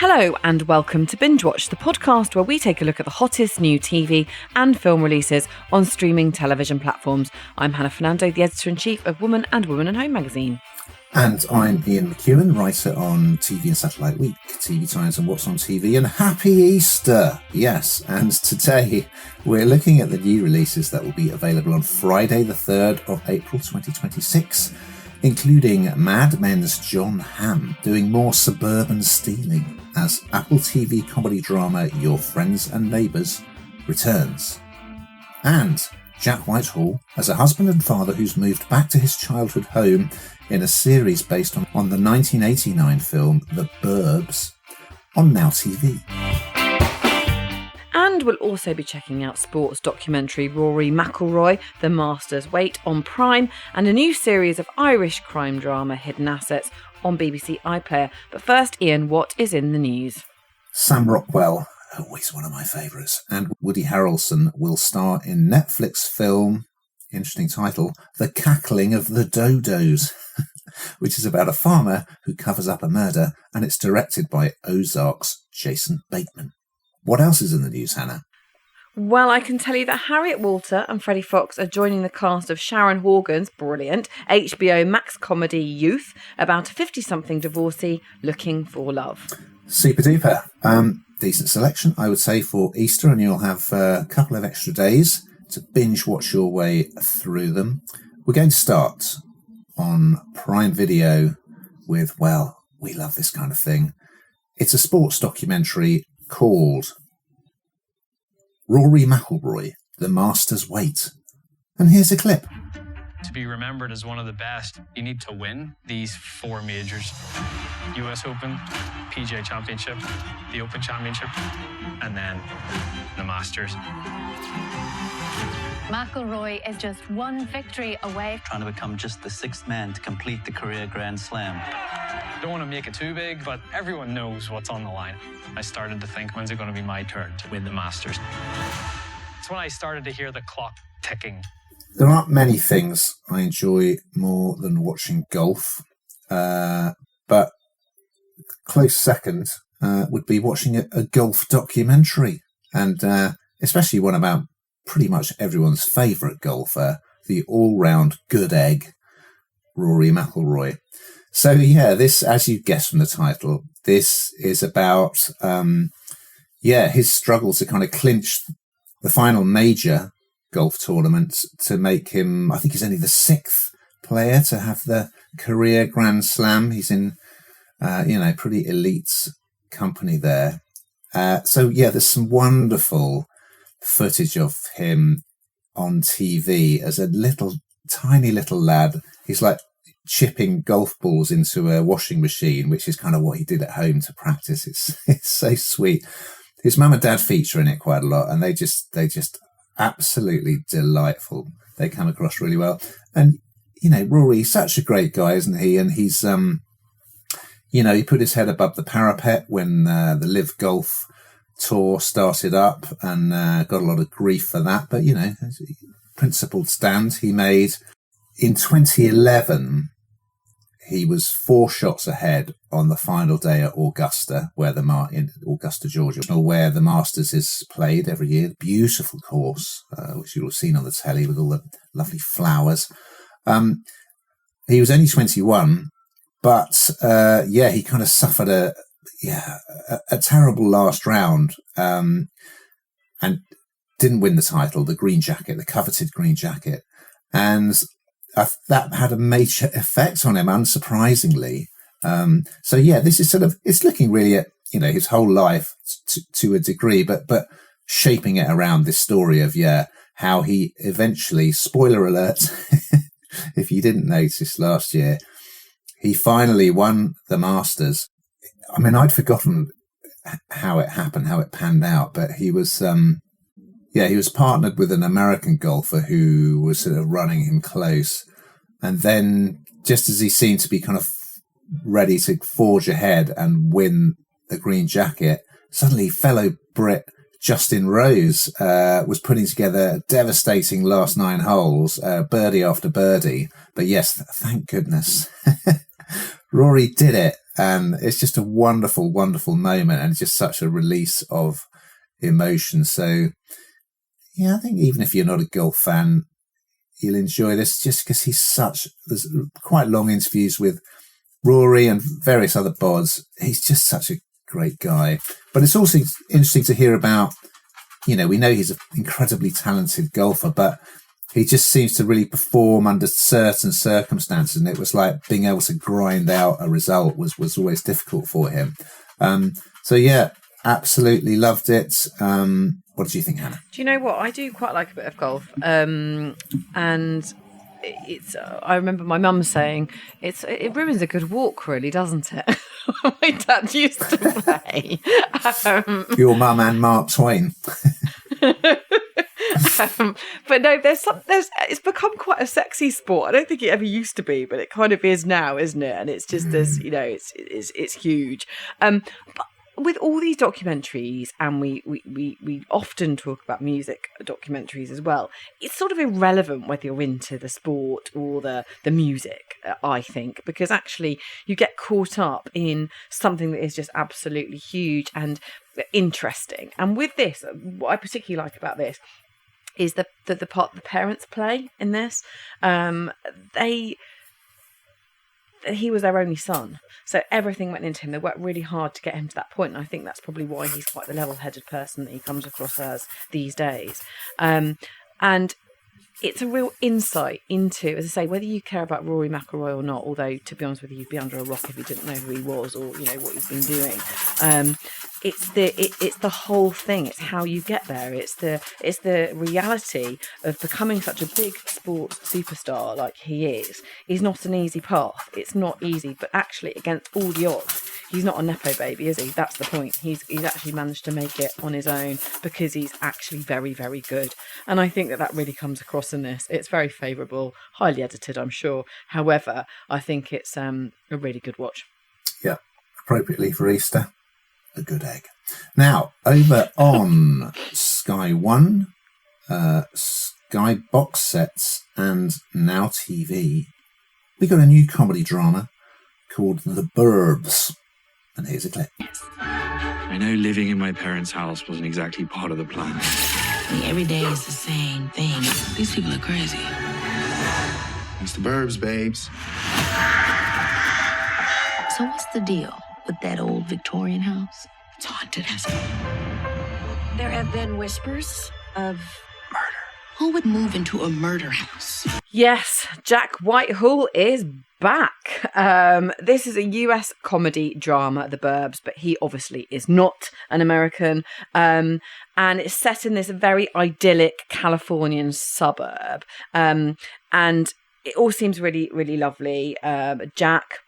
Hello and welcome to Bingewatch, the podcast where we take a look at the hottest new TV and film releases on streaming television platforms. I'm Hannah Fernando, the editor-in-chief of Woman and Home magazine. And I'm Ian McEwen, writer on TV and Satellite Week, TV Times and What's on TV, and Happy Easter! Yes, and today we're looking at the new releases that will be available on Friday the 3rd of April 2026, including Mad Men's Jon Hamm doing more suburban stealing as Apple TV comedy drama Your Friends and Neighbours returns. And Jack Whitehall as a husband and father who's moved back to his childhood home in a series based on the 1989 film The Burbs on Now TV. And we'll also be checking out sports documentary Rory McIlroy, The Masters Wait on Prime, and a new series of Irish crime drama Hidden Assets on BBC iPlayer. But first, Ian, what is in the news? Sam Rockwell, always one of my favourites, and Woody Harrelson will star in Netflix film, interesting title, The Cackling of the Dodos, which is about a farmer who covers up a murder, and it's directed by Ozark's Jason Bateman. What else is in the news, Hannah? Well, I can tell you that Harriet Walter and Freddie Fox are joining the cast of Sharon Horgan's brilliant HBO Max comedy Youth about a 50-something divorcee looking for love. Super duper. Decent selection, I would say, for Easter, and you'll have a couple of extra days to binge watch your way through them. We're going to start on Prime Video with, well, we love this kind of thing. It's a sports documentary called Rory McIlroy, The Masters Wait. And here's a clip. To be remembered as one of the best, you need to win these four majors. US Open, PGA Championship, the Open Championship, and then the Masters. McIlroy is just one victory away. Trying to become just the sixth man to complete the career Grand Slam. Don't want to make it too big, but everyone knows what's on the line. I started to think, when's it going to be my turn to win the Masters? It's when I started to hear the clock ticking. There aren't many things I enjoy more than watching golf, but close second would be watching a golf documentary, and especially one about pretty much everyone's favourite golfer, the all-round good egg, Rory McIlroy. So yeah, this, as you guess from the title, this is about his struggle to kind of clinch the final major golf tournament to make him, I think he's only the sixth player to have the career Grand Slam. He's in, pretty elite company there. There's some wonderful footage of him on TV as a tiny little lad. He's like chipping golf balls into a washing machine, which is kind of what he did at home to practice. It's so sweet. His mum and dad feature in it quite a lot, and they just absolutely delightful. They come across really well. And, Rory's such a great guy, isn't he? And he's, he put his head above the parapet when the Live Golf tour started up and got a lot of grief for that. But, principled stand he made. In 2011, he was 4 shots ahead on the final day at Augusta, in Augusta, Georgia, where the Masters is played every year. Beautiful course, which you'll have seen on the telly with all the lovely flowers. He was only 21, but he kind of suffered a terrible last round, and didn't win the title, the coveted green jacket, and that had a major effect on him, unsurprisingly. This is it's looking really at, his whole life to a degree, but shaping it around this story of, how he eventually, spoiler alert, if you didn't notice last year, he finally won the Masters. I mean, I'd forgotten how it happened, how it panned out, but he was, he was partnered with an American golfer who was sort of running him close. And then just as he seemed to be kind of ready to forge ahead and win the green jacket, suddenly fellow Brit Justin Rose was putting together a devastating last 9 holes, birdie after birdie. But yes, thank goodness, Rory did it. and it's just a wonderful, wonderful moment, and just such a release of emotion. So, yeah, I think even if you're not a golf fan, you'll enjoy this just because there's quite long interviews with Rory and various other bods. He's just such a great guy. But it's also interesting to hear about, we know he's an incredibly talented golfer, but he just seems to really perform under certain circumstances. And it was like being able to grind out a result was always difficult for him. So yeah, absolutely loved it. What did you think, Hannah? Do you know what? I do quite like a bit of golf. And it's I remember my mum saying it ruins a good walk, really, doesn't it? My dad used to play. Your mum and Mark Twain. But no, it's become quite a sexy sport. I don't think it ever used to be, but it kind of is now, isn't it? And it's just it's huge. But with all these documentaries, and we often talk about music documentaries as well, it's sort of irrelevant whether you're into the sport or the music, I think, because actually you get caught up in something that is just absolutely huge and interesting. And with this, what I particularly like about this is the part the parents play in this. He was their only son, so everything went into him. They worked really hard to get him to that point, and I think that's probably why he's quite the level-headed person that he comes across as these days. And it's a real insight into, as I say, whether you care about Rory McIlroy or not, although, to be honest with you, you'd be under a rock if you didn't know who he was or, what he's been doing. It's the whole thing. It's how you get there. It's the reality of becoming such a big sports superstar like he is not an easy path. It's not easy, but actually against all the odds, he's not a nepo baby, is he? That's the point. He's actually managed to make it on his own because he's actually very, very good. And I think that really comes across in this. It's very favourable, highly edited, I'm sure. However, I think it's a really good watch. Yeah, appropriately for Easter. A good egg. Now, over on Sky One, Sky Box Sets, and Now TV, we got a new comedy drama called The Burbs. And here's a clip. I know living in my parents' house wasn't exactly part of the plan. Every day is the same thing. These people are crazy. It's the Burbs, babes. So what's the deal with that old Victorian house? It's haunted, hasn't it? There have been whispers of murder. Who would move into a murder house? Yes, Jack Whitehall is back. This is a US comedy drama, The Burbs, but he obviously is not an American. And it's set in this very idyllic Californian suburb. And it all seems really, really lovely. Jack,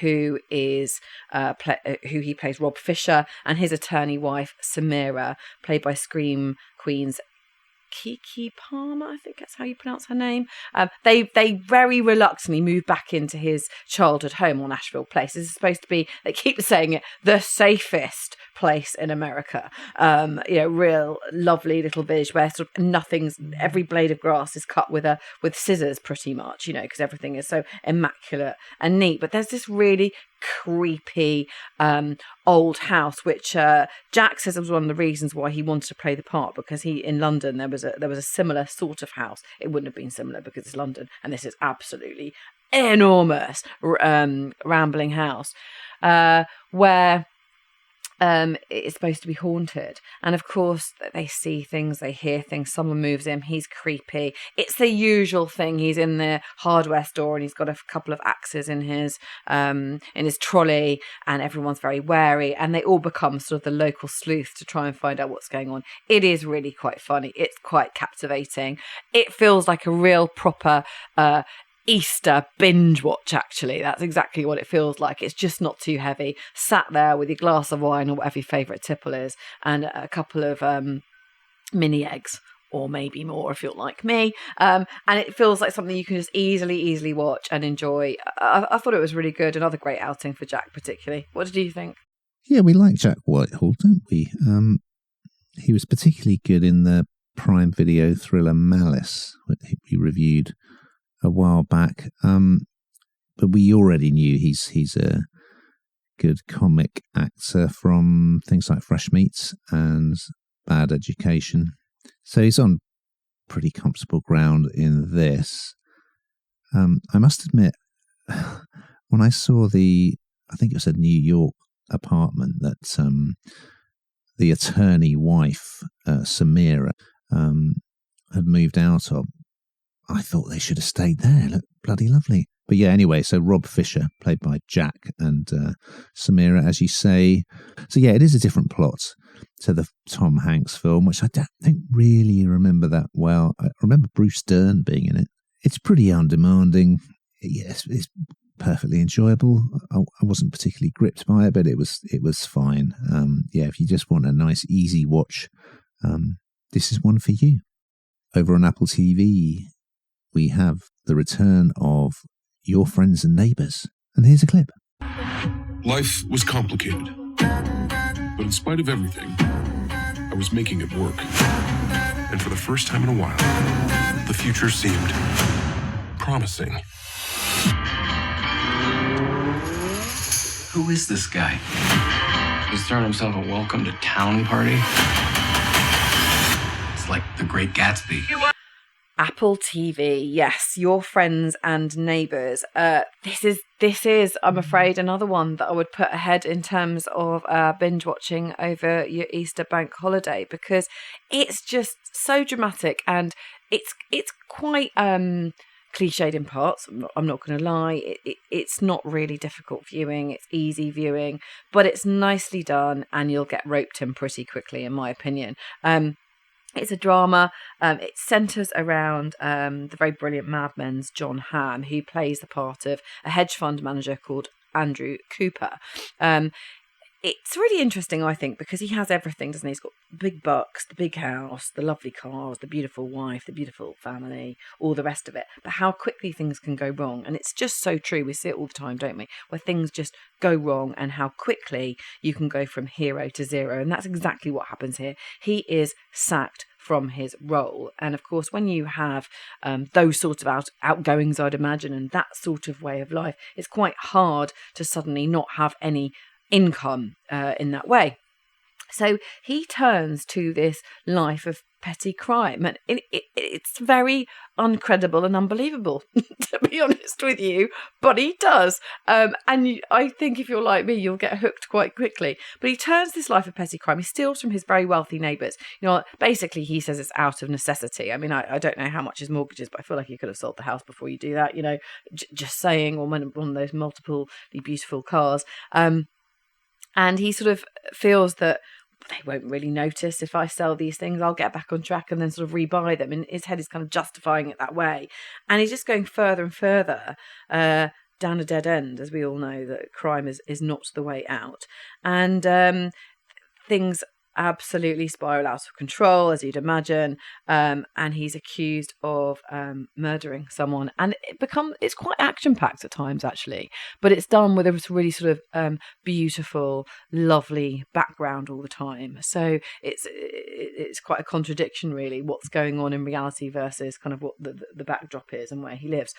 who he plays Rob Fisher, and his attorney wife Samira, played by Scream Queen's Keke Palmer, I think that's how you pronounce her name. They very reluctantly move back into his childhood home on Asheville Place. This is supposed to be, they keep saying it, the safest place in America. Real lovely little village where sort of every blade of grass is cut with scissors pretty much, because everything is so immaculate and neat. But there's this really creepy old house, which Jack says was one of the reasons why he wanted to play the part, because in London there was a similar sort of house. It wouldn't have been similar because it's London, and this is absolutely enormous rambling house where it's supposed to be haunted. And of course they see things, they hear things, someone moves in, he's creepy. It's the usual thing. He's in the hardware store and he's got a couple of axes in his trolley, and everyone's very wary, and they all become sort of the local sleuth to try and find out what's going on. It is really quite funny. It's quite captivating. It feels like a real proper Easter binge watch, actually. That's exactly what it feels like. It's just not too heavy. Sat there with your glass of wine or whatever your favourite tipple is, and a couple of mini eggs, or maybe more if you're like me. And it feels like something you can just easily watch and enjoy. I thought it was really good. Another great outing for Jack, particularly. What did you think? Yeah, we like Jack Whitehall, don't we? He was particularly good in the Prime Video thriller Malice, which we reviewed a while back. but we already knew he's a good comic actor from things like Fresh Meats and Bad Education. So he's on pretty comfortable ground in this. I must admit, when I saw I think it was a New York apartment that the attorney wife, Samira, had moved out of, I thought they should have stayed there. Look, bloody lovely. But yeah, anyway, so Rob Fisher, played by Jack, and Samira, as you say. So yeah, it is a different plot to the Tom Hanks film, which I don't really remember that well. I remember Bruce Dern being in it. It's pretty undemanding. Yes, it's perfectly enjoyable. I wasn't particularly gripped by it, but it was fine. Yeah, if you just want a nice, easy watch, this is one for you. Over on Apple TV, we have the return of Your Friends and Neighbours. And here's a clip. Life was complicated, but in spite of everything, I was making it work. And for the first time in a while, the future seemed promising. Who is this guy? He's throwing himself a welcome to town party. It's like The Great Gatsby. Apple TV, yes, Your Friends and Neighbours. This is, I'm afraid, another one that I would put ahead in terms of binge watching over your Easter bank holiday, because it's just so dramatic, and it's quite cliched in parts. I'm not going to lie. It's not really difficult viewing. It's easy viewing, but it's nicely done, and you'll get roped in pretty quickly, in my opinion. It's a drama. It centres around the very brilliant Mad Men's Jon Hamm, who plays the part of a hedge fund manager called Andrew Cooper. It's really interesting, I think, because he has everything, doesn't he? He's got the big bucks, the big house, the lovely cars, the beautiful wife, the beautiful family, all the rest of it. But how quickly things can go wrong. And it's just so true. We see it all the time, don't we? Where things just go wrong and how quickly you can go from hero to zero. And that's exactly what happens here. He is sacked from his role. And of course, when you have those sorts of outgoings, I'd imagine, and that sort of way of life, it's quite hard to suddenly not have any income in that way. So he turns to this life of petty crime, and it's very uncredible and unbelievable, to be honest with you, but he does. I think if you're like me, you'll get hooked quite quickly. But he turns this life of petty crime. He steals from his very wealthy neighbours. You know, basically he says it's out of necessity. I mean, I don't know how much his mortgage is, but I feel like you could have sold the house before you do that, you know, just saying, or one of those multiply beautiful cars. And he sort of feels that they won't really notice if I sell these things. I'll get back on track and then sort of rebuy them. And his head is kind of justifying it that way. And he's just going further and further down a dead end, as we all know that crime is not the way out. And things absolutely spiral out of control, as you'd imagine. And he's accused of murdering someone. And it's quite action-packed at times, actually. But it's done with a really sort of beautiful, lovely background all the time. So it's quite a contradiction, really, what's going on in reality versus kind of what the backdrop is and where he lives.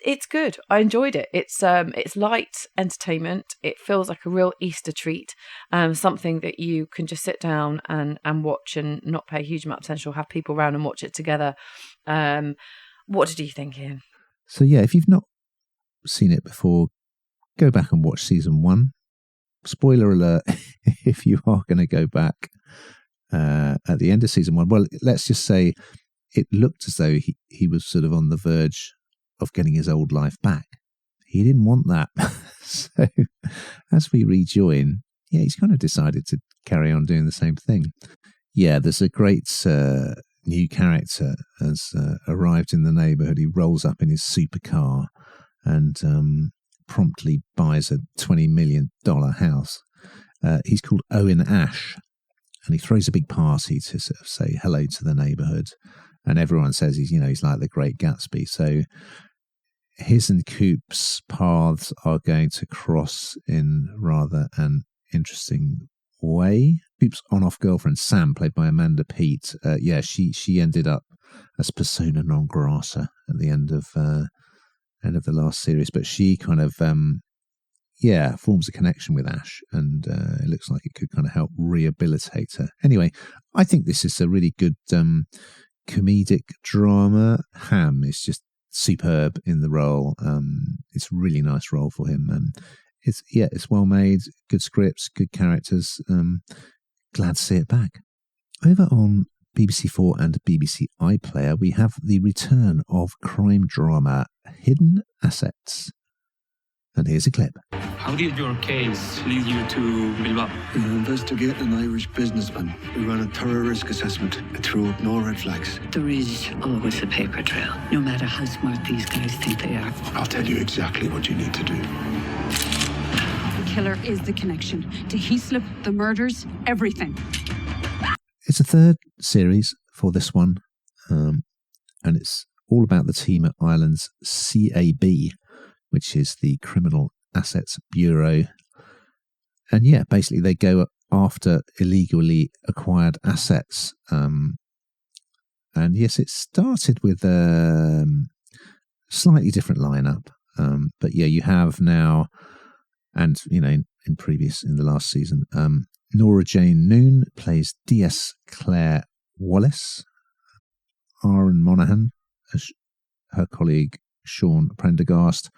It's good. I enjoyed it. It's light entertainment. It feels like a real Easter treat, something that you can just sit down and watch and not pay a huge amount of attention, or have people around and watch it together. What did you think, Ian? So yeah, if you've not seen it before, go back and watch season 1. Spoiler alert, if you are going to go back at the end of season 1, well, let's just say it looked as though he was sort of on the verge of getting his old life back. He didn't want that. So as we rejoin, yeah, he's kind of decided to carry on doing the same thing. Yeah, there's a great new character has arrived in the neighbourhood. He rolls up in his supercar and promptly buys a $20 million house. He's called Owen Ash, and he throws a big party to sort of say hello to the neighbourhood. And everyone says he's like the Great Gatsby. So his and Coop's paths are going to cross in rather an interesting way. Coop's on-off girlfriend, Sam, played by Amanda Peet, she ended up as persona non grata at the end of end of the last series, but she kind of forms a connection with Ash, and it looks like it could kind of help rehabilitate her. Anyway, I think this is a really good comedic drama. Hamm is just superb in the role. It's a really nice role for him. It's well made, good scripts, good characters. Glad to see it back. Over on BBC4 and BBC iPlayer, we have the return of crime drama Hidden Assets. And here's a clip. How did your case lead you to Bilbao? Investigating an Irish businessman. We ran a thorough risk assessment. It threw up no red flags. There is always a paper trail, no matter how smart these guys think they are. I'll tell you exactly what you need to do. The killer is the connection to Heaslip, the murders, everything. It's a third series for this one, and it's all about the team at Ireland's CAB, which is the Criminal Assets Bureau. And basically they go after illegally acquired assets. And yes, it started with a slightly different lineup. But you have now, and in the last season, Nora Jane Noon plays DS Claire Wallace. Aaron Monaghan as her colleague Sean Prendergast,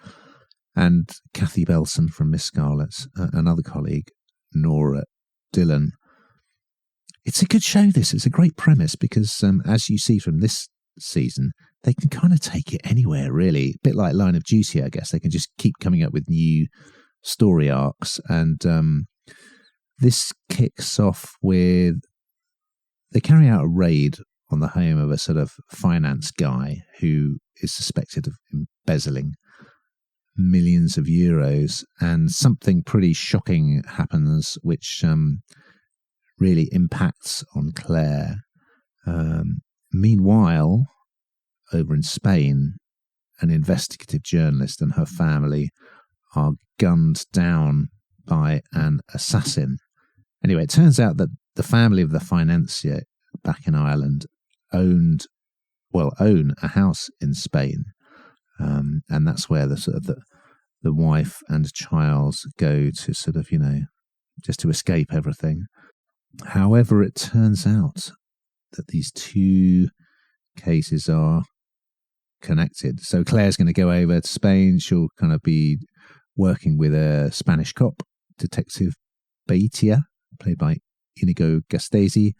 and Kathy Belson from Miss Scarlet, another colleague, Nora Dillon. It's a good show, this. It's a great premise because, as you see from this season, they can kind of take it anywhere, really. A bit like Line of Duty, I guess. They can just keep coming up with new story arcs. And this kicks off with... They carry out a raid on the home of a sort of finance guy who is suspected of embezzling millions of euros, and something pretty shocking happens which really impacts on Claire. Meanwhile, over in Spain, an investigative journalist and her family are gunned down by an assassin. Anyway, it turns out that the family of the financier back in Ireland own a house in Spain, and that's where the wife and child go to just to escape everything. However, it turns out that these two cases are connected. So Claire's going to go over to Spain. She'll kind of be working with a Spanish cop, Detective Beitia, played by Inigo Gasteizi.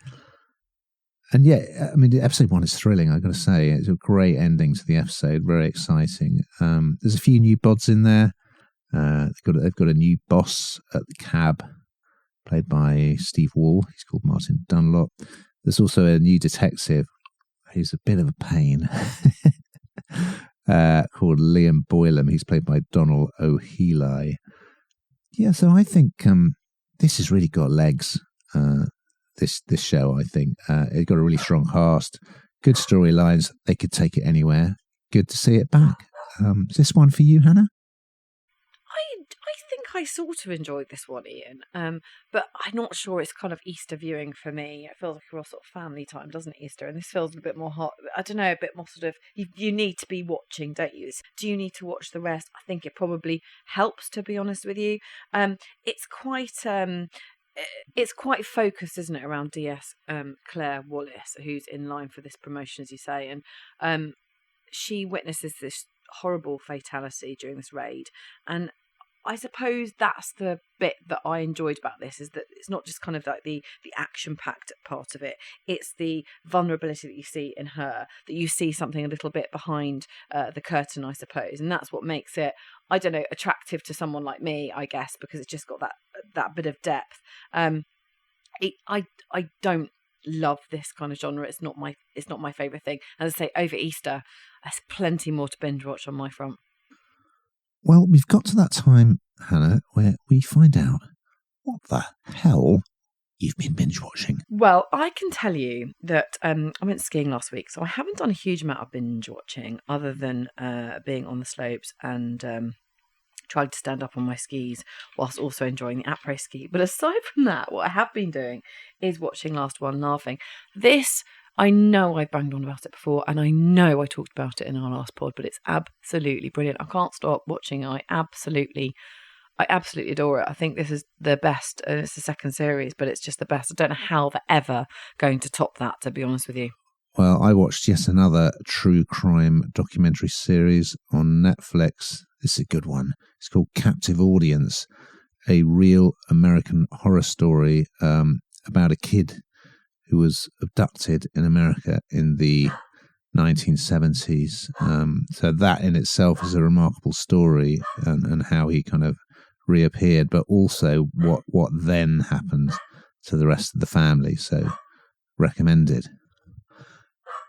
And episode 1 is thrilling, I've got to say. It's a great ending to the episode, very exciting. There's a few new bods in there. They've got a new boss at the cab, played by Steve Wall. He's called Martin Dunlop. There's also a new detective who's a bit of a pain, called Liam Boylan. He's played by Donald O'Healy. Yeah, so I think this has really got legs. This show, I think. It got a really strong cast, good storylines. They could take it anywhere. Good to see it back. Is this one for you, Hannah? I think I sort of enjoyed this one, Ian. But I'm not sure it's kind of Easter viewing for me. It feels like a real sort of family time, doesn't it, Easter? And this feels a bit more hot. I don't know, a bit more sort of, you need to be watching, don't you? Do you need to watch the rest? I think it probably helps, to be honest with you. It's quite focused, isn't it, around DS Claire Wallace, who's in line for this promotion, as you say, and she witnesses this horrible fatality during this raid. And I suppose that's the bit that I enjoyed about this, is that it's not just kind of like the action-packed part of it. It's the vulnerability that you see in her, that you see something a little bit behind the curtain, I suppose. And that's what makes it, I don't know, attractive to someone like me, I guess, because it's just got that bit of depth. I don't love this kind of genre. It's not my favourite thing. As I say, over Easter, there's plenty more to binge watch on my front. Well, we've got to that time, Hannah, where we find out what the hell you've been binge watching. Well, I can tell you that I went skiing last week, so I haven't done a huge amount of binge watching other than being on the slopes and trying to stand up on my skis whilst also enjoying the après-ski. But aside from that, what I have been doing is watching Last One Laughing. This I know I've banged on about it before, and I know I talked about it in our last pod, but it's absolutely brilliant. I can't stop watching. I absolutely adore it. I think this is the best, and it's the second series, but it's just the best. I don't know how they're ever going to top that, to be honest with you. Well, I watched yet another true crime documentary series on Netflix. This is a good one. It's called Captive Audience, a real American horror story about a kid who was abducted in America in the 1970s. So that in itself is a remarkable story, and how he kind of reappeared, but also what then happened to the rest of the family. So recommended.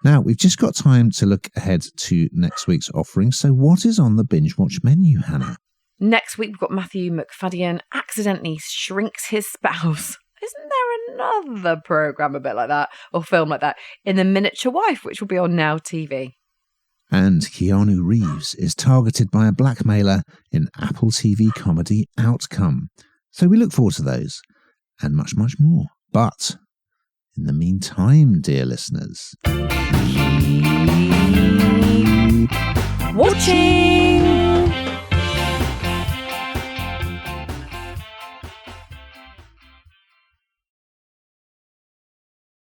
Now, we've just got time to look ahead to next week's offering. So what is on the Binge Watch menu, Hannah? Next week, we've got Matthew McFadden accidentally shrinks his spouse. Isn't there another programme a bit like that, or film like that, in The Miniature Wife, which will be on Now TV? And Keanu Reeves is targeted by a blackmailer in Apple TV comedy Outcome. So we look forward to those, and much, much more. But in the meantime, dear listeners, keep watching!